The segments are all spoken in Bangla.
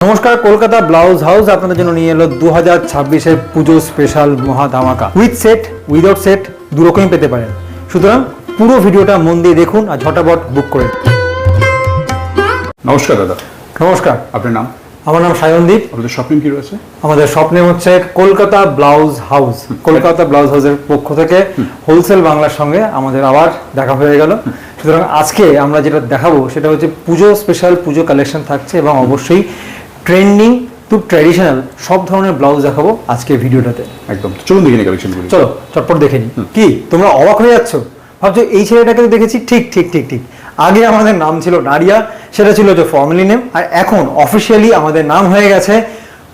নমস্কার, কলকাতা ব্লাউজ হাউস আপনাদের জন্য নিয়ে এলো 2026-এর পুজো স্পেশাল মহা ধামাকা। উইথ সেট উইদাউট সেট দু রকমই পেতে পারেন। সুতরাং পুরো ভিডিওটা মন দিয়ে দেখুন আর ঝটাপট বুক করে। নমস্কার দাদা। নমস্কার, আপনার নাম? আমার নাম সায়নদীপ। আপনাদের স্বপ্ন কি রয়েছে? আমাদের স্বপ্নে হচ্ছে Kolkata blouse house. Kolkata blouse হাউসের পক্ষ থেকে হোলসেল বাংলার সঙ্গে আমাদের আবার দেখা হয়ে গেল। সুতরাং আজকে আমরা যেটা দেখাবো সেটা হচ্ছে পুজো স্পেশাল পুজো কালেকশন থাকছে এবং অবশ্যই ট্রেন্ডিং টু ট্র্যাডিশনাল সব ধরনের ব্লাউজ দেখাবো আজকের ভিডিওটাতে। একদম, চলুন দেখে নিই কালেকশনগুলো। চলো চটপট দেখে নিই। কি তোমরা অবাক হয়ে যাচ্ছ? ভাবছো এই ছেলেটাকে দেখেছি, ঠিক ঠিক ঠিক ঠিক। আগে আমাদের নাম ছিল নারিয়া, সেটা ছিল যে ফর্মালি নেম, আর এখন অফিসিয়ালি আমাদের নাম হয়ে গেছে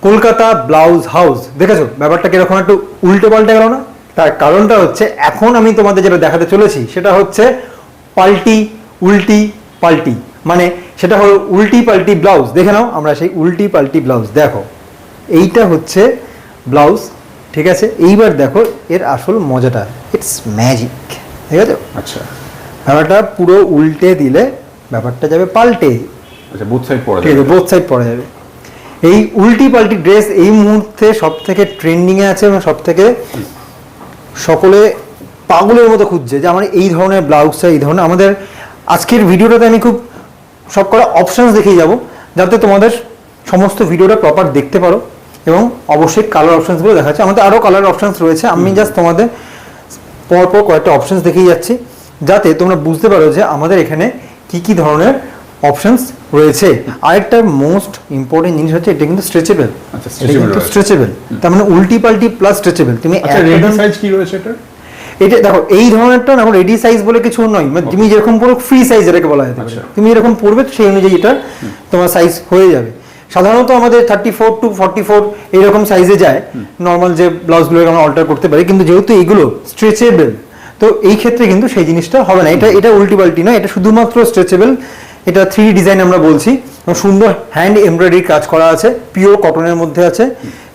কলকাতা ব্লাউজ হাউস। দেখেছো ব্যাপারটা কিরকম একটু উল্টে পাল্টে গেল না? তার কারণটা হচ্ছে এখন আমি তোমাদের যেটা দেখাতে চলেছি সেটা হচ্ছে পাল্টি উল্টি পাল্টি, মানে সেটা হলো উল্টি পাল্টি ব্লাউজ। দেখে নাও আমরা সেই উল্টি পাল্টি ব্লাউজ। দেখো এইটা হচ্ছে ব্লাউজ, ঠিক আছে? এইবার দেখো এর আসল মজাটা, ইটস ম্যাজিক। ঠিক আছে? আচ্ছা, ব্যাপারটা পুরো উল্টে দিলে ব্যাপারটা যাবে পাল্টে। আচ্ছা, বোথ সাইড পড়া ঠিক আছে, বোথ সাইড পড়া যাবে। এই উল্টি পাল্টি ড্রেস এই মুহূর্তে সব থেকে ট্রেন্ডিংয়ে আছে এবং সব থেকে সকলে পাগলের মতো খুঁজছে যে আমার এই ধরনের ব্লাউজ চাই, এই ধরনের। আমাদের আজকের ভিডিওটাতে আমি খুব সব কটা অপশানস দেখিয়ে যাব যাতে তোমাদের সমস্ত ভিডিওটা প্রপার দেখতে পারো, এবং অবশ্যই কালার অপশানসগুলো দেখাচ্ছে। আমাদের আরও কালার অপশানস রয়েছে, আমি জাস্ট তোমাদের পরপর কয়েকটা অপশানস দেখিয়ে যাচ্ছি যাতে তোমরা বুঝতে পারো যে আমাদের এখানে কি কি ধরনের অপশানস রয়েছে। আরেকটা মোস্ট ইম্পর্টেন্ট জিনিস হচ্ছে এটা কিন্তু স্ট্রেচেবল। আচ্ছা, স্ট্রেচেবল তার মানে উল্টি পাল্টি প্লাস স্ট্রেচেবল। তুমি রেডি সাইজ কি রয়েছে এটা? এটা দেখো এই ধরনেরটা না রেডি সাইজ বলে কিছু নয়, মানে তুমি যেরকম পড়ো ফ্রি সাইজ এটাকে বলা যেতে পারে। তুমি যেরকম পড়বে সেই অনুযায়ী এটা তোমার সাইজ হয়ে যাবে। সাধারণত আমাদের 34 to 44 এইরকম সাইজে যায় নর্মাল যে ব্লাউজগুলোকে আমরা অল্টার করতে পারি, কিন্তু যেহেতু এগুলো স্ট্রেচেবল তো এই ক্ষেত্রে কিন্তু সেই জিনিসটা হবে না। এটা উল্টি পাল্টি না, এটা শুধুমাত্র স্ট্রেচেবল। এটা 3D ডিজাইন আমরা বলছি, সুন্দর হ্যান্ড এমব্রয়ডারি কাজ করা আছে, পিওর কটনের মধ্যে আছে।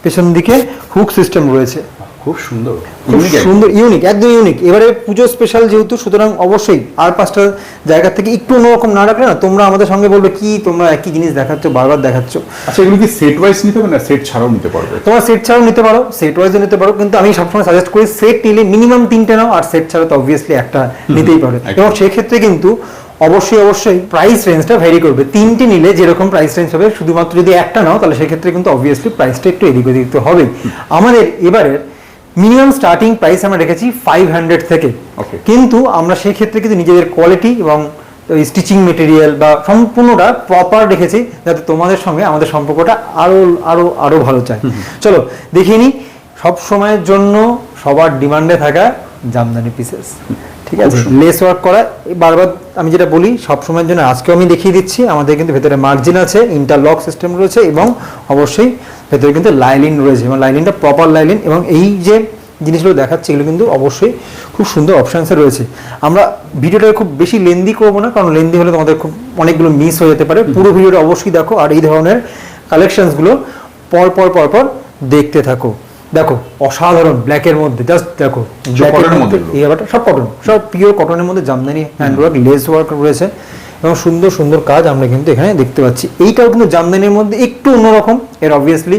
পেছন দিকে হুক সিস্টেম রয়েছে, খুব সুন্দর, খুব সুন্দর, ইউনিক, একদম ইউনিক। এবারে পুজো স্পেশাল যেহেতু, সুতরাং অবশ্যই আর পাঁচটা জায়গা থেকে একটু অন্যরকম না রাখলে না তোমরা আমাদের সঙ্গে বলবে কি তোমরা একই জিনিস দেখাচ্ছ, বারবার দেখাচ্ছ। আচ্ছা, এগুলো কি সেট ওয়াইজ নিতে হবে না সেট ছাড়াও নিতে পারবে? তোমরা সেট ছাড়াও নিতে পারো, সেট ওয়াইজও নিতে পারো, কিন্তু আমি সবসময় সাজেস্ট করি সেট নিলে মিনিমাম 3টে নাও, আর সেট ছাড়া তো অবভিয়াসলি একটা নিতেই পারো। এবং সেক্ষেত্রে কিন্তু অবশ্যই প্রাইস রেঞ্জটা ভ্যারি করবে। 3টে নিলে যেরকম প্রাইস রেঞ্জ হবে, শুধুমাত্র যদি একটা নাও তাহলে সেক্ষেত্রে কিন্তু অবভিয়াসলি প্রাইসটা একটু এদিক ওদিক তো হবেই। আমাদের এবারের মিনিমাম স্টার্টিং প্রাইস আমরা রেখেছি 500 থেকে, কিন্তু আমরা সেই ক্ষেত্রে কিন্তু নিজেদের কোয়ালিটি এবং স্টিচিং মেটেরিয়াল বা সম্পূর্ণটা প্রপার রেখেছি যাতে তোমাদের সঙ্গে আমাদের সম্পর্কটা আরো আরো আরো ভালো চাই। চলো দেখিয়ে নিই সব সময়ের জন্য সবার ডিমান্ডে থাকা জামদানি পিসেস। ঠিক আছে, লেস ওয়ার্ক করা। বারবার আমি যেটা বলি সব সময়ের জন্য আজকেও আমি দেখিয়ে দিচ্ছি, আমাদের কিন্তু ভেতরে মার্জিন আছে, ইন্টারলক সিস্টেম রয়েছে এবং অবশ্যই ভেতরে কিন্তু লাইলিন রয়েছে, এবং লাইলিনটা প্রপার লাইলিন। এবং এই যে জিনিসগুলো দেখাচ্ছি এগুলো কিন্তু অবশ্যই খুব সুন্দর অপশানসে রয়েছে। আমরা ভিডিওটা খুব বেশি লেন্দি করবো না, কারণ লেন্দি হলে তোমাদের খুব অনেকগুলো মিস হয়ে যেতে পারে। পুরো ভিডিওটা অবশ্যই দেখো আর এই ধরনের কালেকশনসগুলো পর দেখতে থাকো। দেখো অসাধারণ ব্ল্যাকের মধ্যে, জাস্ট দেখো ব্ল্যাকের মধ্যে এই ব্যাপারটা সব কটন, সব পিওর কটনের মধ্যে Jamdani hand work, less work রয়েছে এবং সুন্দর সুন্দর কাজ আমরা কিন্তু এখানে দেখতে পাচ্ছি। এইটাও কিন্তু জামদানির মধ্যে একটু অন্যরকম। এর অবভিয়াসলি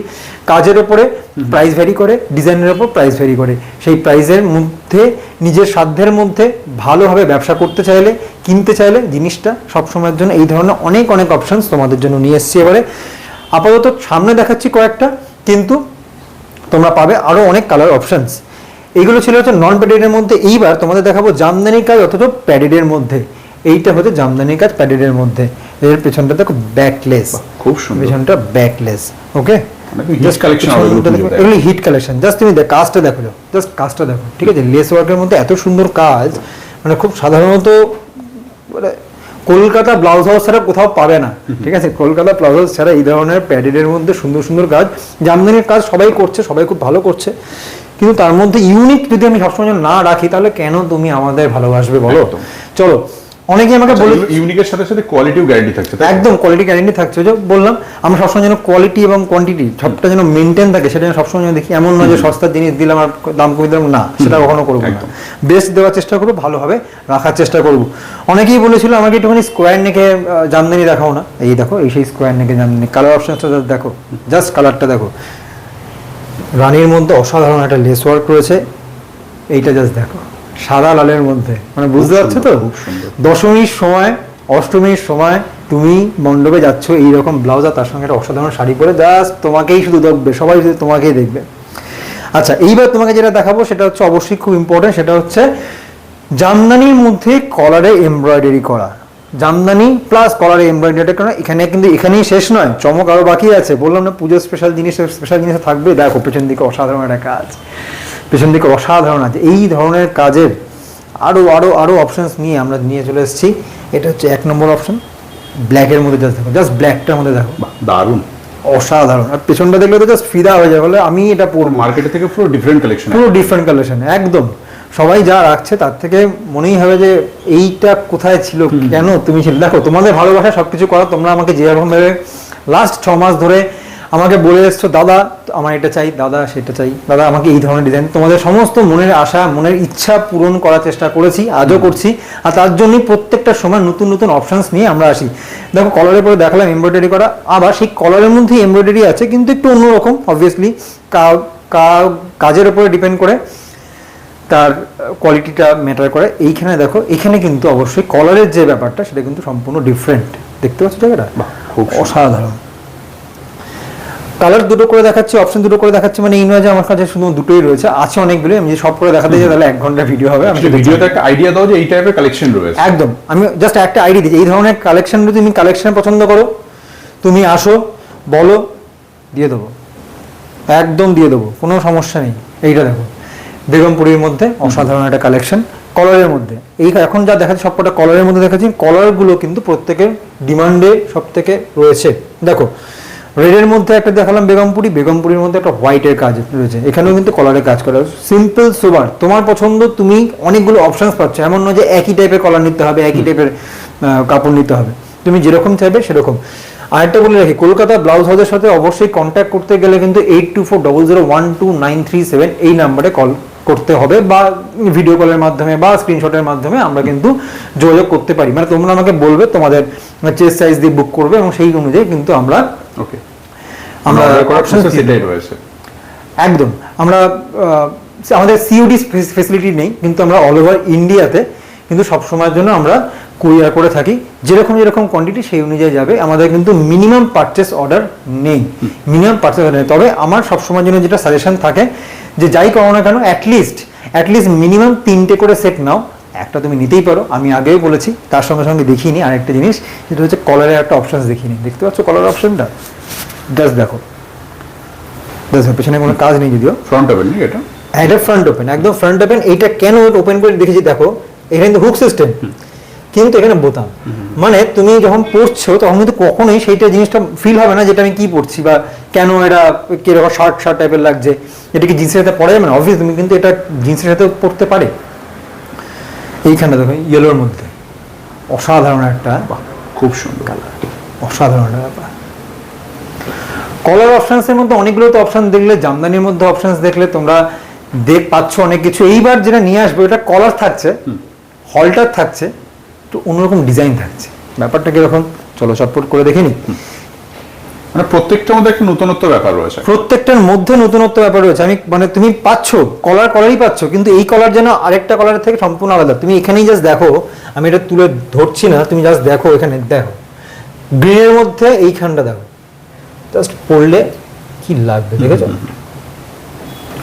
কাজের ওপরে প্রাইস ভ্যারি করে, ডিজাইনের ওপর প্রাইস ভ্যারি করে। সেই প্রাইসের মধ্যে নিজের সাধ্যের মধ্যে ভালোভাবে ব্যবসা করতে চাইলে, কিনতে চাইলে জিনিসটা সবসময়ের জন্য এই ধরনের অনেক অপশানস তোমাদের জন্য নিয়ে এসেছি। এবারে আপাতত সামনে দেখাচ্ছি কয়েকটা, কিন্তু তোমরা পাবে আরো অনেক কালার অপশনস। এইগুলো ছিল হচ্ছে নন প্যাডেডের মধ্যে। এইবার তোমাদের দেখাবো জামদানির কাজ অথচ প্যাডেডের মধ্যে। এইটা হচ্ছে জামদানির কাজ প্যাডেডের মধ্যে। এর পেছনটা দেখো ব্যাকলেস, খুব সুন্দর, পেছনটা ব্যাকলেস। ওকে, জাস্ট কালেকশন এগুলো হিট কালেকশন। জাস্ট তুমি কাজটা দেখো, জাস্ট কাজটা দেখো। ঠিক আছে, লেস ওয়ার্কের মধ্যে এত সুন্দর কাজ, মানে খুব সাধারণত মানে কলকাতা ব্লাউজ হাউস ছাড়া কোথাও পাবে না। ঠিক আছে, কলকাতা ব্লাউজ হাউস ছাড়া এই ধরনের প্যাডেডের মধ্যে সুন্দর কাজ, জামদানির কাজ সবাই করছে, সবাই খুব ভালো করছে, কিন্তু তার মধ্যে ইউনিক যদি আমি সবসময় না রাখি তাহলে কেন তুমি আমাদের ভালোবাসবে বলো? চলো অনেকেই আমাকে বলে ইউনিকের সাথে সাথে কোয়ালিটিও গ্যারান্টি থাকছে, তাই তো? একদম কোয়ালিটি গ্যারেন্টি থাকছে, যে বললাম আমরা সবসময় যেন কোয়ালিটি এবং কোয়ান্টিটি সবটা যেন মেনটেন থাকে, সেটা যেন সবসময় যেন দেখি। এমন নয় যে সস্তার জিনিস দিলাম আর দাম কমিয়ে দিলাম, না, সেটা কখনো করবো না। একদম। বেস্ট দেওয়ার চেষ্টা করবো, ভালোভাবে রাখার চেষ্টা করবো। অনেকেই বলেছিল আমাকে একটুখানি স্কোয়ার নেকে জামদানি দেখাও না, এই দেখো এই সেই স্কোয়ার নেকে জামদানি। কালার অপশনটা দেখো, জাস্ট কালারটা দেখো, রানীর মধ্যে অসাধারণ একটা লেস ওয়ার্ক রয়েছে। এইটা জাস্ট দেখো, সাদা লালের মধ্যে, মানে বুঝতে পারছো তো? খুব সুন্দর। দশমীর সময়, অষ্টমীর সময় তুমি মণ্ডপে যাচ্ছ এইরকম ব্লাউজ আর তার সঙ্গে একটা অসাধারণ শাড়ি পরে, জাস্ট তোমাকেই শুধু দেখবে, সবাই শুধু তোমাকেই দেখবে। আচ্ছা, এইবার তোমাকে যেটা দেখাবো সেটা হচ্ছে অবশ্যই খুব ইম্পর্টেন্ট, সেটা হচ্ছে জামদানির মধ্যে কলারে এমব্রয়ডারি করা। জামদানি প্লাস কলারে এমব্রয়ডারি করা, এখানে কিন্তু এখানেই শেষ নয়, চমক আরো বাকি আছে। বললাম না পুজোর স্পেশাল জিনিস থাকবে। দেখো পেছন দিকে অসাধারণ একটা কাজ, পেছন দিকে অসাধারণ আছে। এই ধরনের কাজের আরো আরো আরো অপশনস নিয়ে আমরা নিয়ে চলে এসেছি। এটা হচ্ছে 1 নম্বর অপশন, ব্ল্যাকের মধ্যে জাস্ট দেখো, জাস্ট ব্ল্যাকটার মধ্যে দেখো, বাহ, দারুণ। অসাধারণ। আর পেছনটা দেখলে তো জাস্ট ফিদা হয়ে যায়, বলে আমি এটা পরবো। মার্কেটে থেকে পুরো ডিফারেন্ট কালেকশন, পুরো ডিফারেন্ট কালেকশন একদম। সবাই যা রাখছে তার থেকে মনেই হবে যে এইটা কোথায় ছিল, কেন তুমি ছিল। দেখো তোমাদের ভালোবাসা সবকিছু করা, তোমরা আমাকে যেরকম ভাবে লাস্ট 6 মাস ধরে আমাকে বলে এসছো, দাদা আমার এটা চাই, দাদা সেটা চাই, দাদা আমাকে এই ধরনের ডিজাইন। তোমাদের সমস্ত মনের আশা, মনের ইচ্ছা পূরণ করার চেষ্টা করেছি, আজও করছি। আর তার জন্যই প্রত্যেকটা সময় নতুন নতুন অপশনস নিয়ে আমরা আসি। দেখো কলারের পরে দেখালাম এমব্রয়ডারি করা, আবার সেই কলারের মধ্যেই এমব্রয়ডারি আছে, কিন্তু একটু অন্যরকম। অবভিয়াসলি কাজের উপরে ডিপেন্ড করে তার কোয়ালিটিটা ম্যাটার করে। এইখানে দেখো, এখানে কিন্তু অবশ্যই কলারের যে ব্যাপারটা সেটা কিন্তু সম্পূর্ণ ডিফারেন্ট। দেখতে পাচ্ছ জায়গাটা, খুব অসাধারণ। কালার দুটো করে দেখাচ্ছি, অপশন দুটো করে দেখাচ্ছি, মানে এই নয় যে আমার কাছে শুধু দুটোই রয়েছে, আছে অনেকগুলো। আমি যে সব করে দেখাতে যাই তাহলে 1 ঘন্টা ভিডিও হবে। আমি ভিডিওতে একটা আইডিয়া দাও যে এই টাইপের কালেকশন রয়েছে। একদম, আমি জাস্ট একটা আইডিয়া দিই, এই ধরনের কালেকশন যদি তুমি কালেকশন পছন্দ করো, তুমি আসো, বলো, দিয়ে দেবো, একদম দিয়ে দেবো, কোনো সমস্যা নেই। এইটা দেখো, বেগমপুরীর মধ্যে অসাধারণ একটা কালেকশন, কলারের মধ্যে। এই এখন যা দেখাচ্ছি সবকটা কলারের মধ্যে দেখাচ্ছি। কলারগুলো কিন্তু প্রত্যেকের ডিমান্ডে সব থেকে রয়েছে। দেখো রেডের মধ্যে একটা দেখালাম বেগমপুরীর মধ্যে একটা হোয়াইটের কাজ রয়েছে, এখানেও কিন্তু কলারের কাজ করা। সিম্পল সোবার, তোমার পছন্দ, তুমি অনেকগুলো অপশনস পাচ্ছ। এমন নয় যে একই টাইপের কলার নিতে হবে, একই টাইপের কাপড় নিতে হবে, তুমি যেরকম চাইবে সেরকম। আরেকটা বলে রাখি, কলকাতা ব্লাউজ হাউসের সাথে অবশ্যই কন্ট্যাক্ট করতে গেলে কিন্তু 8240012937 এই নাম্বারে কল করতে হবে, বা ভিডিও কলের মাধ্যমে বা স্ক্রিনশটের মাধ্যমে আমরা কিন্তু যোগাযোগ করতে পারি। মানে তোমরা আমাকে বলবে তোমাদের চেস্ট সাইজ দিয়ে বুক করবে, এবং সেই অনুযায়ী কিন্তু আমরা সেটাই রয়েছে। একদম আমরা আমাদের সিওডি ফেসিলিটি নেই, কিন্তু আমরা অল ওভার ইন্ডিয়াতে কিন্তু সব সময়ের জন্য আমরা কুরিয়ার করে থাকি। যেরকম কোয়ান্টিটি সেই অনুযায়ী যাবে। আমাদের কিন্তু মিনিমাম পারচেস অর্ডার নেই, মিনিমাম পারচেস অর্ডার নেই। তবে আমার সবসময়ের জন্য যেটা সাজেশন থাকে, যে যাই করো না কেন অ্যাটলিস্ট মিনিমাম 3টে করে সেট নাও। একটা তুমি নিতেই পারো, আমি আগেও বলেছি। তার সঙ্গে সঙ্গে দেখিনি আরেকটা জিনিস, সেটা হচ্ছে কলারের একটা অপশন দেখিনি। দেখতে পাচ্ছ কলার অপশনটা, জাস্ট দেখো, পেছনে কোনো কাজ নেই যদিও। ফ্রন্ট ওপেন এটা, এটা ফ্রন্ট ওপেন, একদম ফ্রন্ট ওপেন। এইটা কেন ওপেন করে দেখেছি দেখো, এখানে কিন্তু হুক সিস্টেম, কিন্তু এখানে বোতাম। মানে তুমি যখন পড়ছো তখন কিন্তু কখনোই সেইটা জিনিসটা ফিল হবে না যেটা আমি কি পড়ছি, বা কেন এটা কিরকম শার্ট টাইপের লাগছে, এটা কি জিন্সের সাথে পরা যাবে না। অবভিয়াসলি তুমি কিন্তু এটা জিন্সের সাথেও পড়তে পারে। এইখানটা দেখো ইয়েলোর মধ্যে অসাধারণ একটা, খুব সুন্দর কালার, অসাধারণ একটা ব্যাপার। কলার অপশনসের মধ্যে অনেকগুলো তো অপশন দেখলে, জামদানির মধ্যে অপশনস দেখলে তোমরা পাচ্ছ অনেক কিছু। এইবার যেটা নিয়ে আসবে ওটা কলার থাকছে, হলটার থাকছে, তো অন্যরকম ডিজাইন থাকছে। ব্যাপারটা কিরকম চলো চটপট করে দেখে নি। মানে প্রত্যেকটার মধ্যে একটা নতুনত্ব ব্যাপার রয়েছে, প্রত্যেকটার মধ্যে নতুনত্ব ব্যাপার রয়েছে। আমি মানে তুমি পাচ্ছ কলারই পাচ্ছ, কিন্তু এই কলার যেন আরেকটা কলারের থেকে সম্পূর্ণ আলাদা। তুমি এখানেই জাস্ট দেখো, আমি এটা তুলে ধরছি না, তুমি জাস্ট দেখো, এখানে দেখো গ্রিনের মধ্যে এইখানটা দেখো, জাস্ট পড়লে কি লাগবে, দেখেছো?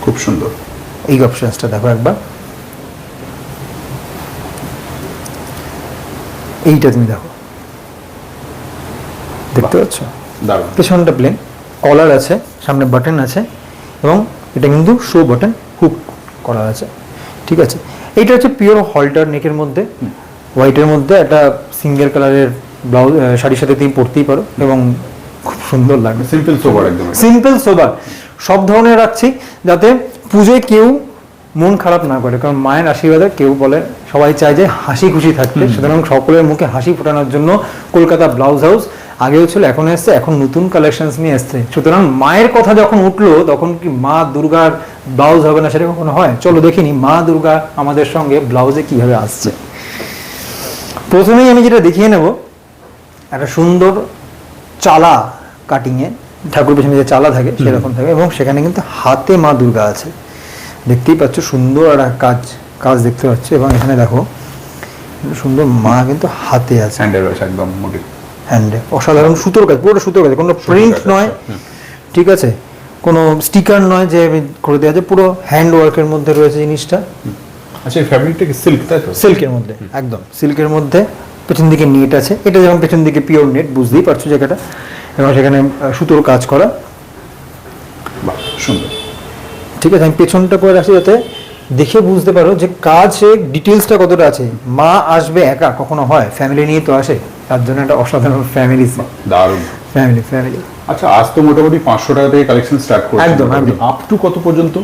খুব সুন্দর। এই অপশনসটা দেখো একবার, এইটা তুমি দেখো, দেখতে পাচ্ছ? দারুণ। পেছনটা প্লেন, কলার আছে, সামনে বাটন আছে, এবং এটা কিন্তু শো বাটন হুক করা আছে, ঠিক আছে? এইটা হচ্ছে পিওর হলটার নেকের মধ্যে, হোয়াইটের মধ্যে একটা সিঙ্গেল কালারের ব্লাউজ, শাড়ির সাথে তুমি পরতেই পারো, এবং খুব সুন্দর লাগবে। সিম্পল সোবার, একদম সিম্পল সোবার। সব ধরনের রাখছি যাতে পুজোয় কেউ মন খারাপ না করে, কারণ মায়ের আশীর্বাদে কেউ বলে সবাই চায় যে হাসি খুশি থাকতে, সুতরাং সকলের মুখে হাসি ফোটানোর জন্য কলকাতা ব্লাউজ হাউস আগেও ছিল, এখন এসছে, এখন নতুন কালেকশনস নিয়ে এসছে। সুতরাং মায়ের কথা যখন উঠলো তখন কি মা দুর্গার ব্লাউজ হবে না সেটা কখনো হয়? চলো দেখিনি মা দুর্গা আমাদের সঙ্গে ব্লাউজে কিভাবে আসছে। প্রথমেই আমি যেটা দেখিয়ে নেব, একটা সুন্দর চালা কাটিংয়ে, ঠাকুর পেছনে যে চালা থাকে সেরকম থাকে, এবং সেখানে কিন্তু হাতে মা দুর্গা আছে, দেখতেই পাচ্ছ সুন্দর একটা কাজ দেখতে পাচ্ছ। এবং এখানে দেখো সুন্দর মা কিন্তু হাতে আছে, হ্যান্ডের রয়েছে একদম মোটিভ, হ্যান্ডে অসাধারণ সুতোর কাজ, পুরোটা সুতোর কাজ, কোনো প্রিন্ট নয়, ঠিক আছে, কোনো স্টিকার নয় যে করে দেওয়া আছে, পুরো হ্যান্ড ওয়ার্কের মধ্যে রয়েছে জিনিসটা। আচ্ছা এই ফ্যাব্রিকটা কি সিল্ক, তাই তো? সিল্কের মধ্যে, একদম সিল্কের মধ্যে, পেছন দিকে নেট আছে, এটা যেমন পেছন দিকে পিওর নেট, বুঝতেই পারছো জায়গাটা, এবং সেখানে সুতোর কাজ করা, বাহ সুন্দর। ঠিক আছে। আমি পেছনটা করে রাখছি যাতে দেখে বুঝতে পারো যে কাজে ডিটেলসটা কতটা আছে। মা আসবে একা, কখনো হয়, ফ্যামিলি নিয়ে তো আসে, তার জন্য একটা অসাধারণ ফ্যামিলি, দারুণ ফ্যামিলি। আচ্ছা আজ তো মোটামুটি 500 টাকা থেকে কালেকশন স্টার্ট করছে, একদম। আপ টু কত পর্যন্ত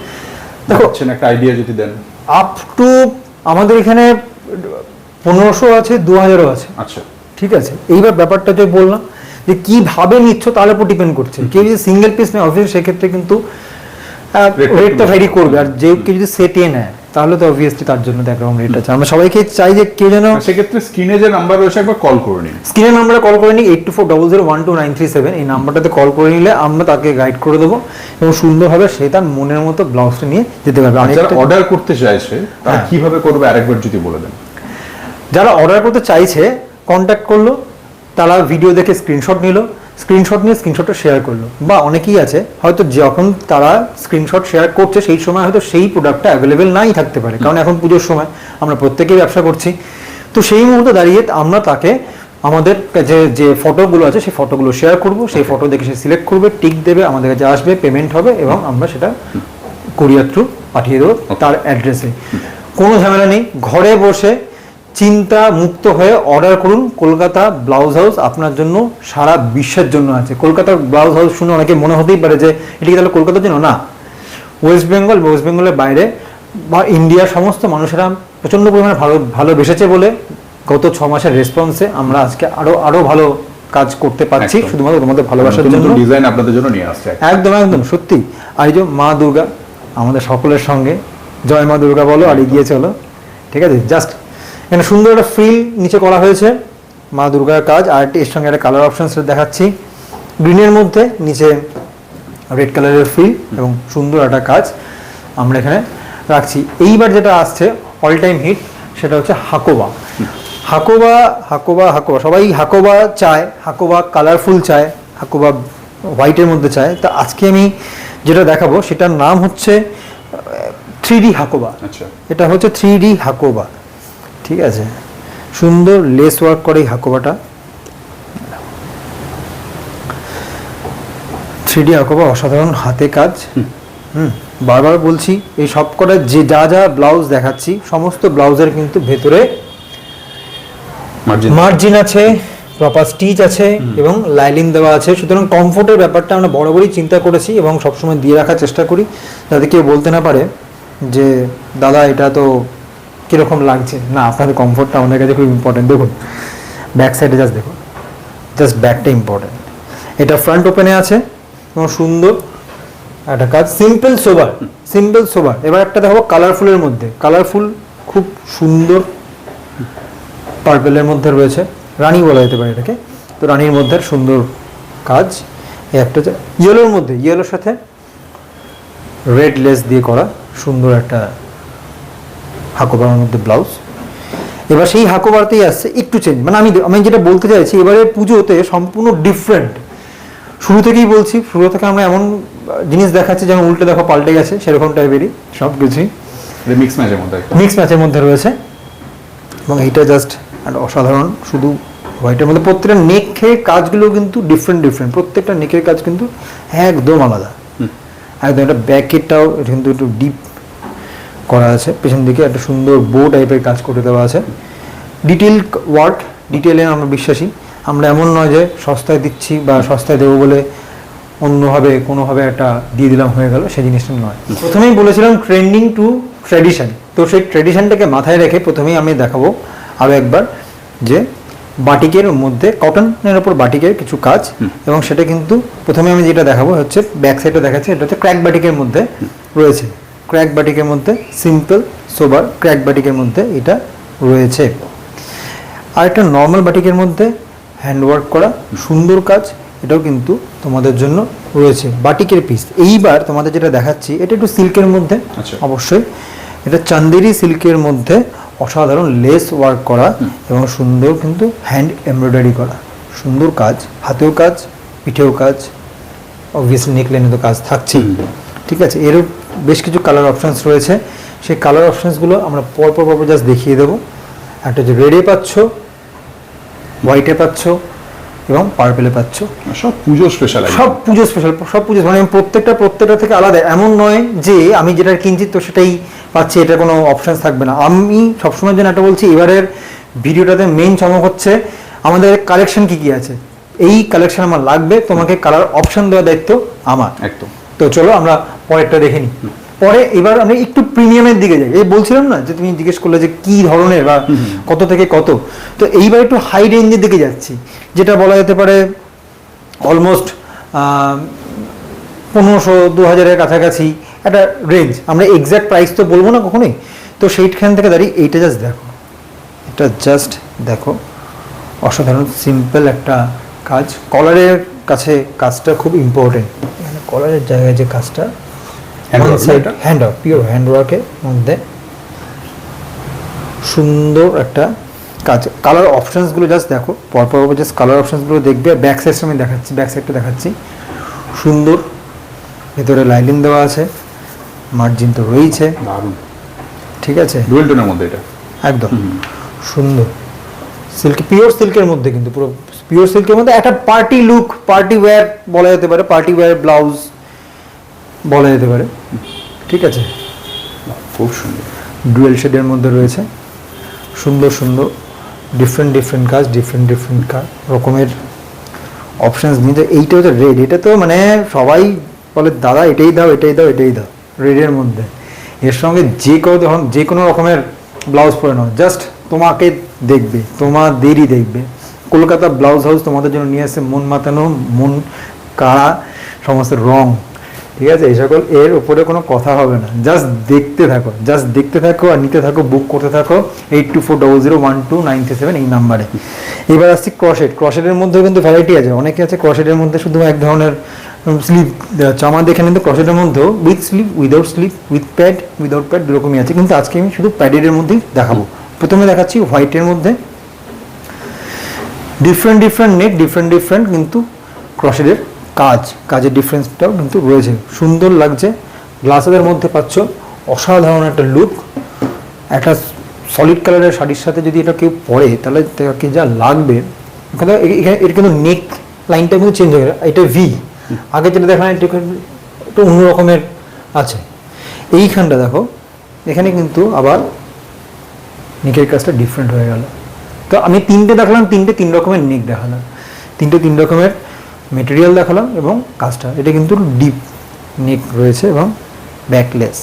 দেখো, দেখছেন, একটা আইডিয়া যদি দেন। আপ টু আমাদের এখানে 1500 আছে, 2000ও আছে, আচ্ছা ঠিক আছে। এইবার ব্যাপারটা যে বললাম যে কিভাবে নিচ্ছ তার উপর ডিপেন্ড করছে। কেউ যদি সিঙ্গেল পিস নেয় অবভিয়াসলি সেক্ষেত্রে কিন্তু রেটটা ভ্যারি করবে, আর যে কেউ যদি সেটে নেয় তাহলে তো অবভিয়াসলি তার জন্য তো একরকম রেট আছে। আমরা সবাইকে চাই যে কেউ যেন, সেক্ষেত্রে স্ক্রিনে যে নাম্বার রয়েছে একবার কল করে নিন, স্ক্রিনের নাম্বারে কল করে নিই 8400122937, এই নাম্বারটাতে কল করে নিলে আমরা তাকে গাইড করে দেবো এবং সুন্দরভাবে সে তার মনের মতো ব্লাউজটা নিয়ে যেতে পারবে। যারা অর্ডার করতে চাইছে তারা কিভাবে করবে আরেকবার যদি বলে দেন। যারা অর্ডার করতে চাইছে কন্ট্যাক্ট করলো, তারা ভিডিও দেখে স্ক্রিনশট নিল, স্ক্রিনশট নিয়ে স্ক্রিনশটটা শেয়ার করলো, বা অনেকেই আছে হয়তো যখন তারা স্ক্রিনশট শেয়ার করছে সেই সময় হয়তো সেই প্রোডাক্টটা অ্যাভেলেবেল নাই থাকতে পারে, কারণ এখন পুজোর সময় আমরা প্রত্যেকেই ব্যবসা করছি, তো সেই মুহূর্তে দাঁড়িয়ে আমরা তাকে আমাদের যে ফটোগুলো আছে সেই ফটোগুলো শেয়ার করব, সেই ফটো দেখে সে সিলেক্ট করবে, টিক দেবে, আমাদের কাছে আসবে, পেমেন্ট হবে এবং আমরা সেটা কুরিয়ার থ্রু পাঠিয়ে দেবো তার অ্যাড্রেসে। কোনো ঝামেলা নেই, ঘরে বসে চিন্তা মুক্ত হয়ে অর্ডার করুন। কলকাতা ব্লাউজ হাউস আপনার জন্য সারা বিশ্বের জন্য আছে। কলকাতার ব্লাউজ হাউস শুনে অনেকে মনে হতেই পারে যে এটি কি তাহলে কলকাতার জন্য? না, ওয়েস্ট বেঙ্গলের বাইরে বা ইন্ডিয়ার সমস্ত মানুষেরা প্রচণ্ড পরিমাণে ভালোবেসেছে বলে গত 6 মাসের রেসপন্সে আমরা আজকে আরো ভালো কাজ করতে পারছি, শুধুমাত্র তোমাদের ভালোবাসার জন্য। ডিজাইন আপনাদের জন্য নিয়ে আসছে একদম সত্যি। আর এই যে মা দুর্গা আমাদের সকলের সঙ্গে, জয় মা দুর্গা বলো আর এগিয়ে চলো, ঠিক আছে। জাস্ট এখানে সুন্দর একটা ফ্রিল নিচে করা হয়েছে মা দুর্গার কাজ, আর এর সঙ্গে একটা কালার অপশন দেখাচ্ছি, গ্রিনের মধ্যে নিচে রেড কালারের ফ্রিল এবং সুন্দর একটা কাজ আমরা এখানে রাখছি। এইবার যেটা আসছে অল টাইম হিট, সেটা হচ্ছে হাকোবা। হাকোবা সবাই হাকোবা চায়, হাকোবা কালারফুল চায়, হাকোবা হোয়াইটের মধ্যে চায়। তা আজকে আমি যেটা দেখাবো সেটার নাম হচ্ছে 3D হাকোবা। এটা হচ্ছে 3D হাকোবা, ঠিক আছে। সুন্দর লেস ওয়ার্ক করে এই হাকোবাটা, 3D হাকোবা অসাধারণ হাতে কাজ। বারবার বলছি এই সব কটা যে যা ব্লাউজ দেখাচ্ছি সমস্ত ব্লাউজের কিন্তু ভেতরে মার্জিন আছে, প্রপার স্টিচ আছে এবং লাইলিন দেওয়া আছে। সুতরাং কমফোর্টের ব্যাপারটা আমরা বরাবরই চিন্তা করেছি এবং সবসময় দিয়ে রাখার চেষ্টা করি, যাতে কেউ বলতে না পারে যে দাদা এটা তো কীরকম লাগছে। না, আপনাদের কমফোর্টটা আমাদের কাছে খুব ইম্পর্টেন্ট। দেখুন ব্যাক সাইডে দেখুন, জাস্ট ব্যাকটা ইম্পর্টেন্ট। এটা ফ্রন্ট ওপেনে আছে এবং সুন্দর একটা কাজ, সিম্পল সোবার। এবার একটা দেখো কালারফুলের মধ্যে, কালারফুল খুব সুন্দর পার্পেলের মধ্যে রয়েছে, রানী বলা যেতে পারে এটাকে। তো রানীর মধ্যে সুন্দর কাজ। একটা ইয়েলোর মধ্যে, ইয়েলোর সাথে রেড লেস দিয়ে করা সুন্দর একটা হাকোবার মধ্যে ব্লাউজ। এবার সেই হাকোবারতেই আসছে একটু চেঞ্জ, মানে আমি যেটা বলতে চাইছি এবারে পুজোতে সম্পূর্ণ ডিফারেন্ট। শুরু থেকেই বলছি, শুরু থেকে আমরা এমন জিনিস দেখাচ্ছি যেমন উল্টে দেখো পাল্টে গেছে সেরকম টাইপেরই সব কিছুই মিক্স ম্যাচের মধ্যে রয়েছে। এবং এইটা জাস্ট একটা অসাধারণ, শুধু হোয়াইটের মধ্যে প্রত্যেকটা নেকের কাজগুলো কিন্তু ডিফারেন্ট, প্রত্যেকটা নেকের কাজ কিন্তু একদম আলাদা, একদম। একটা ব্যাকেটটাও কিন্তু একটু ডিপ করা আছে, পেছন দিকে একটা সুন্দর বো টাইপের কাজ করে দেওয়া আছে। ডিটেল ওয়ার্ক, ডিটেলে আমরা বিশ্বাসী। আমরা এমন নয় যে সস্তায় দিচ্ছি বা সস্তায় দেবো বলে কোনোভাবে একটা দিয়ে দিলাম হয়ে গেল, সেই জিনিসটা নয়। প্রথমেই বলেছিলাম ট্রেন্ডিং টু ট্র্যাডিশন, তো সেই ট্রেডিশনটাকে মাথায় রেখে প্রথমেই আমি দেখাবো আরও একবার যে বাটিকের মধ্যে কটনের ওপর বাটিকের কিছু কাজ, এবং সেটা কিন্তু প্রথমে আমি যেটা দেখাবো হচ্ছে ব্যাক সাইডে দেখাচ্ছি, এটা হচ্ছে ক্র্যাক বাটিকের মধ্যে রয়েছে, ক্র্যাক বাটিকের মধ্যে সিম্পল সোবার ক্র্যাক বাটিকের মধ্যে এটা রয়েছে। আর একটা নর্মাল বাটিকের মধ্যে হ্যান্ডওয়ার্ক করা সুন্দর কাজ, এটাও কিন্তু তোমাদের জন্য রয়েছে বাটিকের পিস। এইবার তোমাদের যেটা দেখাচ্ছি এটা একটু সিল্কের মধ্যে, অবশ্যই এটা চান্দেরি সিল্কের মধ্যে অসাধারণ লেস ওয়ার্ক করা এবং সুন্দর কিন্তু হ্যান্ড এমব্রয়ডারি করা, সুন্দর কাজ, হাতেও কাজ, পিঠেও কাজ, অবভিয়াসলি নেকলাইনে তো কাজ থাকছেই। ঠিক আছে, এরও বেশ কিছু কালার অপশানস রয়েছে, সেই কালার অপশানসগুলো আমরা পরপর জাস্ট দেখিয়ে দেবো। একটা যে রেডে পাচ্ছ, হোয়াইটে পাচ্ছ এবং পার্পেলে পাচ্ছ, সব পুজো স্পেশাল, সব পুজো স্পেশাল, সব পুজো মানে প্রত্যেকটা থেকে আলাদা, এমন নয় যে আমি যেটা কিনছি তো সেটাই পাচ্ছি, এটা কোনো অপশান থাকবে না। আমি সবসময়ের জন্য একটা বলছি, এবারের ভিডিওটাতে মেইন চমক হচ্ছে আমাদের কালেকশন কি কি আছে, এই কালেকশন আমার লাগবে, তোমাকে কালার অপশন দেওয়ার দায়িত্ব আমার। একদম। তো চলো আমরা পরেরটা দেখে নিই। পরে এবার আমরা একটু প্রিমিয়ামের দিকে যাই। এই বলছিলাম না যে তুমি জিজ্ঞেস করলে যে কি ধরনের বা কত থেকে কত, তো এইবার একটু হাই রেঞ্জের দিকে যাচ্ছি, যেটা বলা যেতে পারে অলমোস্ট 1500-2000-এর কাছাকাছি একটা রেঞ্জ। আমরা এক্স্যাক্ট প্রাইস তো বলবো না কখনোই, তো সেইখান থেকে দাঁড়িয়ে এইটা জাস্ট দেখো, এটা জাস্ট দেখো, অসাধারণ সিম্পল একটা কাজ। কলারের কাছে কাজটা খুব ইম্পর্টেন্ট, কলারের জায়গায় যে কাজটা হ্যান্ডওয়ার্ক, পিওর হ্যান্ডওয়ার্কের মধ্যে সুন্দর একটা কাজ। কালার অপশানসগুলো জাস্ট দেখো, পরপর জাস্ট কালার অপশানসগুলো দেখবে। ব্যাক সাইডটা আমি দেখাচ্ছি, ব্যাক সাইডটা দেখাচ্ছি, সুন্দর, ভেতরে লাইনিং দেওয়া আছে, মার্জিন তো রয়েছে, ঠিক আছে, ডুয়েল টোনের মধ্যে এটা একদম সুন্দর সিল্ক, পিওর সিল্কের মধ্যে, কিন্তু পুরো পিওর সিল্কের মধ্যে একটা পার্টি লুক, পার্টি ওয়্যার বলা যেতে পারে, পার্টি ওয়্যার ব্লাউজ বলা যেতে পারে, ঠিক আছে, খুব সুন্দর ডুয়েল শেডের মধ্যে রয়েছে, সুন্দর সুন্দর ডিফারেন্ট কাজ, ডিফারেন্ট রকমের অপশানস নিয়ে। এইটা হচ্ছে রেড, এটা তো মানে সবাই বলে দাদা এটাই দাও, রেডের মধ্যে এর সঙ্গে যে কোনো রকমের ব্লাউজ পরে নাও, জাস্ট তোমাকে দেখবে, তোমাদেরই দেখবে। কলকাতা ব্লাউজ হাউস তোমাদের জন্য নিয়ে আসছে মন মাতানো, মন কাড়া সমস্ত রং, ঠিক আছে, এই সকল এর উপরে কোনো কথা হবে না, জাস্ট দেখতে থাকো আর নিতে থাকো, বুক করতে থাকো 8240012937 এই নাম্বারে। এবার আসছি ক্রশেটের মধ্যেও কিন্তু ভ্যারাইটি আছে, অনেকে আছে ক্রশেটের মধ্যে শুধু এক ধরনের স্লিভ দেওয়া হচ্ছে, আমাদের এখানে কিন্তু ক্রশেটের মধ্যেও with sleeve, without sleeve, with pad, without pad দুরকমই আছে, কিন্তু আজকে আমি শুধু প্যাডের মধ্যেই দেখাবো। প্রথমে দেখাচ্ছি হোয়াইটের মধ্যে, ডিফারেন্ট নেক, ডিফারেন্ট কিন্তু ক্রশেটের কাজের ডিফারেন্সটাও কিন্তু রয়েছে, সুন্দর লাগছে। গ্লাসের মধ্যে পাচ্ছ অসাধারণ একটা লুক, একটা সলিড কালারের শাড়ির সাথে যদি এটা কেউ পরে তাহলে তাকে যা লাগবে। এটা কিন্তু নেক লাইনটা কিন্তু চেঞ্জ হয়ে গেছে, এটা ভি, আগে যেটা দেখলাম এটা একটু অন্য রকমের আছে। এইখানটা দেখো, এখানে কিন্তু আবার নেকের কাজটা ডিফারেন্ট হয়ে গেল। তো আমি তিনটে দেখালাম, তিন রকমের নেক দেখালাম, তিন রকমের মেটেরিয়াল দেখালাম, এবং কাজটা এটা কিন্তু ডিপ নেক রয়েছে এবং ব্যাকলেস,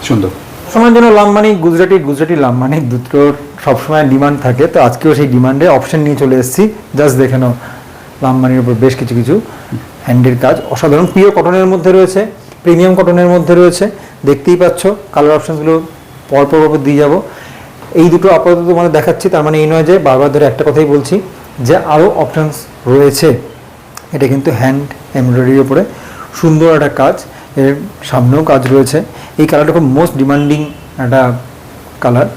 সুন্দর। সময়ের জন্য লামবানি, গুজরাটি লামবানি দুটোর সবসময় ডিমান্ড থাকে, তো আজকেও সেই ডিমান্ডে অপশন নিয়ে চলে এসেছি। জাস্ট দেখে নাও, লামবানির উপর বেশ কিছু হ্যান্ডের কাজ, অসাধারণ পিওর কটনের মধ্যে রয়েছে, প্রিমিয়াম কটনের মধ্যে রয়েছে, দেখতেই পাচ্ছ। কালার অপশনগুলো পরপর দিয়ে যাব, এই দুটো আপাতত তোমাদের দেখাচ্ছি, তার মানে এই নয় যে বারবার ধরে একটা কথাই বলছি যে আরও অপশানস রয়েছে। এটা কিন্তু হ্যান্ড এমব্রয়ডারির উপরে সুন্দর একটা কাজ, এর সামনেও কাজ রয়েছে। এই কালারটা খুব মোস্ট ডিমান্ডিং একটা কালার,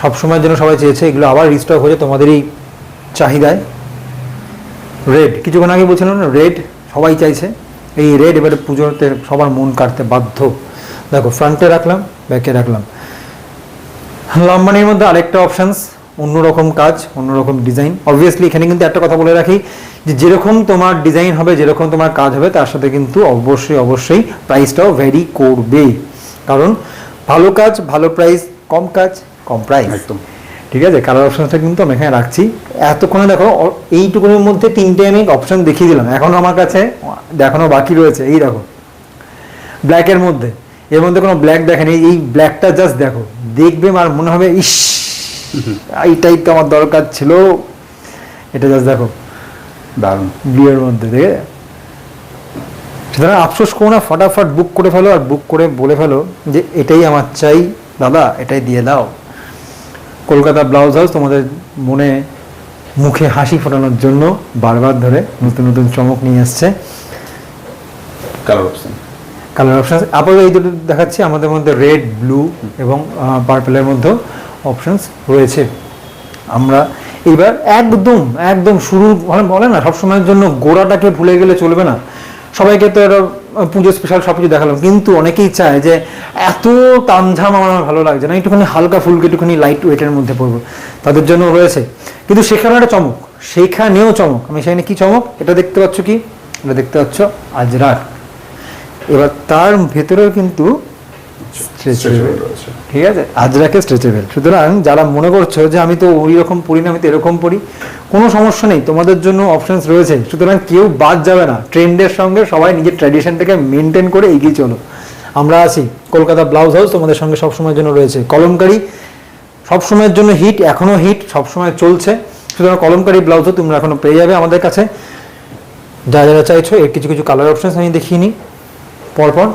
সবসময়ের জন্য সবাই চেয়েছে, এগুলো আবার রিস্টক হয়েছে তোমাদেরই চাহিদায়। রেড, কিছুক্ষণ আগে বলছিলাম না, রেড সবাই চাইছে, এই রেড এবারে পুজোতে সবার মন কাটতে বাধ্য। দেখো, ফ্রন্টে রাখলাম, ব্যাকে রাখলাম। লামবানির মধ্যে আরেকটা অপশানস, অন্যরকম কাজ, অন্যরকম ডিজাইন। অবভিয়াসলি এখানে কিন্তু একটা কথা বলে রাখি যে যেরকম তোমার ডিজাইন হবে, যেরকম তোমার কাজ হবে, তার সাথে কিন্তু অবশ্যই প্রাইসটাও ভ্যারি করবে, কারণ ভালো কাজ ভালো প্রাইস, কম কাজ কম প্রাইস, একদম ঠিক আছে। কালার অপশানসটা কিন্তু আমি এখানে রাখছি। এতক্ষণে দেখো এইটুকুনের মধ্যে তিনটে আমি অপশান দেখিয়ে দিলাম, এখন আমার কাছে দেখানো বাকি রয়েছে। এই দেখো ব্ল্যাকের মধ্যে, এর মধ্যে কোনো ব্ল্যাক দেখেনি, এই ব্ল্যাকটা জাস্ট দেখো, দেখবে আর মনে হবে ইস এইটাই তো আমার দরকার ছিল। এটা জাস্ট দেখো দারুণ। ব্লুয়ের মধ্যে, দেখে। সুতরাং আফসোস করো না, ফটাফট বুক করে ফেলো, আর বুক করে বলে ফেলো যে এটাই আমার চাই দাদা, এটাই দিয়ে দাও। কলকাতা ব্লাউজ হাউস তোমাদের মনে মুখে হাসি ফোটানোর জন্য বারবার ধরে নতুন নতুন চমক নিয়ে আসছে। কালার অপশন, কালার অপশন আপাতত এই দুটো দেখাচ্ছি, আমাদের মধ্যে রেড, ব্লু এবং পার্পলের মধ্যেও অপশনস রয়েছে। আমরা এবার একদম একদম শুরু বলে না সবসময়ের জন্য গোড়াটাকে ভুলে গেলে চলবে না। সবাইকে তো এটা পুজো স্পেশাল সব কিছু দেখালাম, কিন্তু অনেকেই চায় যে এত তামঝাম আমার ভালো লাগছে না, একটুখানি হালকা ফুলকে একটুখানি লাইট ওয়েটের মধ্যে পড়বো, তাদের জন্য রয়েছে। কিন্তু সেখানেও একটা চমক, সেইখানেও চমক। আমি সেখানে কি চমক, এটা দেখতে পাচ্ছ কি, এটা দেখতে পাচ্ছ আজরাক। এবার তার ভেতরেও কিন্তু স্ট্রেচেবল, ঠিক আছে, আজরাকে স্ট্রেচেবল। সুতরাং যারা মনে করছো যে আমি তো ওই রকম পড়ি না, আমি তো এরকম পড়ি, কোনো সমস্যা নেই, তোমাদের জন্য অপশনস রয়েছে। সুতরাং কেউ বাদ যাবে না, ট্রেন্ডের সঙ্গে সবাই নিজের ট্র্যাডিশনটাকে মেনটেন করে এগিয়ে চলো। আমরা আছি, কলকাতা ব্লাউজ হাউস তোমাদের সঙ্গে সবসময়ের জন্য রয়েছে। কলমকারি সবসময়ের জন্য হিট, এখনও হিট, সবসময় চলছে। সুতরাং কলমকারি ব্লাউজও তোমরা এখনো পেয়ে যাবে আমাদের কাছে। যা যারা চাইছো এর কিছু কিছু কালার অপশনস আমি দেখিয়ে নিই পরপর,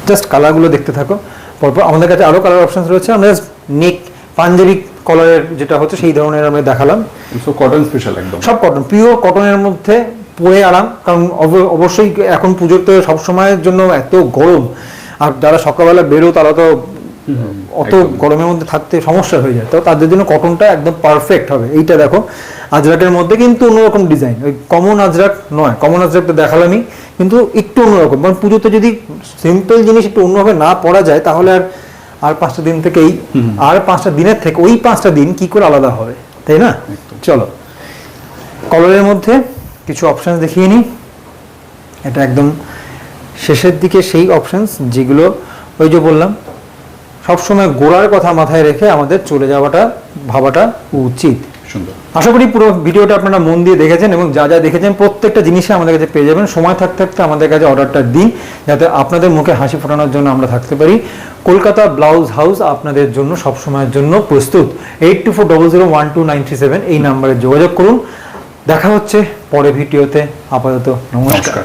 জাস্ট কালারগুলো দেখতে থাকো পরপর। আমাদের কাছে আরও কালার অপশনস রয়েছে। আমরা নেক পাঞ্জাবি কলারের যেটা হচ্ছে সেই ধরনের আমরা দেখালাম। কটন স্পেশাল, একদম সব কটন, পিওর কটনের মধ্যে পরে আরাম। কারণ অবশ্যই এখন পুজোর তো সবসময়ের জন্য এত গরম, আর যারা সকালবেলা বেরো তারা তো অত গরমের মধ্যে থাকতে সমস্যা হয়ে যায়, তো তাদের জন্য কটনটা একদম পারফেক্ট হবে। এইটা দেখো আজরাকের মধ্যে কিন্তু অন্যরকম ডিজাইন, ওই কমন আজরাক নয়, কমন আজরাক তো দেখালামই, কিন্তু একটু অন্যরকম। কারণ পুজোতে যদি সিম্পল জিনিস একটু অন্যভাবে না পরা যায় তাহলে আর 5টা দিন থেকেই, আর 5টা দিনের থেকে ওই 5টা দিন কি করে আলাদা হবে, তাই না? চলো কলারের মধ্যে কিছু অপশানস দেখিয়ে নিই। এটা একদম শেষের দিকে সেই অপশানস যেগুলো ওই যে বললাম সবসময় গোড়ার কথা মাথায় রেখে আমাদের চলে যাওয়াটা ভাবাটা উচিত। সুন্দর। আশা করি পুরো ভিডিওটা আপনারা মন দিয়ে দেখেছেন এবং যা যা দেখেছেন প্রত্যেকটা জিনিসে আমাদের কাছে পেয়ে যাবেন। সময় থাকতে থাকতে আমাদের কাছে অর্ডারটা দিন, যাতে আপনাদের মুখে হাসি ফোটানোর জন্য আমরা থাকতে পারি। কলকাতা ব্লাউজ হাউস আপনাদের জন্য সবসময়ের জন্য প্রস্তুত। 8240012937 এই নাম্বারে যোগাযোগ করুন। দেখা হচ্ছে পরে ভিডিওতে। আপাতত নমস্কার।